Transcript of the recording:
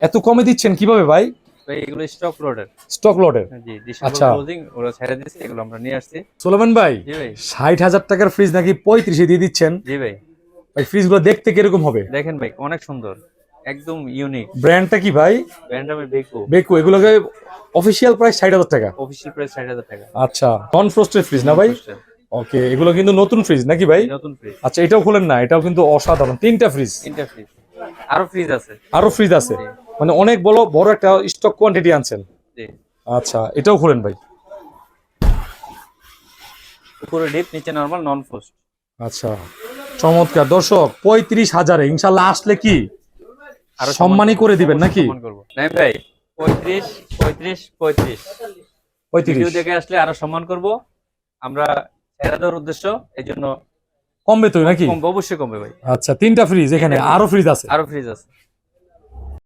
এত কমে দিচ্ছেন কিভাবে ভাই? ভাই এগুলো স্টক লটের। স্টক লটের? জি, ডিসেম্বর আচ্ছা ক্লোজিং ওরা ছেড়ে দিয়েছে, এগুলো আমরা নিয়ে আসছি। সোলেমান ভাই, জি ভাই। 60,000 টাকার ফ্রিজ নাকি 35-এ দিয়ে দিচ্ছেন? জি ভাই, ভাই ফ্রিজগুলো দেখতে কিরকম হবে? দেখেন ভাই অনেক সুন্দর, একদম ইউনিক। ব্র্যান্ডটা কি ভাই? ব্র্যান্ড আমি বেকো। বেকু। এগুলোকে অফিসিয়াল প্রাইস 60,000 টাকা। অফিসিয়াল প্রাইস 60,000 টাকা। আচ্ছা, নন ফ্রস্টেড ফ্রিজ না ভাই? ওকে, এগুলো কিন্তু নতুন ফ্রিজ নাকি ভাই? নতুন ফ্রিজ। আচ্ছা, এটাও খুলেন না, এটাও কিন্তু অসাধারণ। তিনটা ফ্রিজ। তিনটা ফ্রিজ, আরো ফ্রিজ আছে। আরো ফ্রিজ আছে, মানে অনেক বড় বড় একটা স্টক কোয়ান্টিটি আনছেন। জি। আচ্ছা, এটাও খুলেন ভাই। উপরে ডিপ, নিচে নরমাল, নন ফ্রস্ট। আচ্ছা, চমৎকার। দর্শক, 35,000-এ ইনশাল্লাহ আসলে কি আরো সম্মানই করে দিবেন নাকি? সম্মান করব নাই ভাই। 35 35 35 ভিডিও 35 দেখে আসলে আরো সম্মান করব আমরা, ছেড়ে দেওয়ার উদ্দেশ্য, এই জন্য কমবে তো নাকি? কমবে, অবশ্যই কমবে ভাই। আচ্ছা, তিনটা ফ্রিজ এখানে, আরো ফ্রিজ আছে? আরো ফ্রিজ আছে।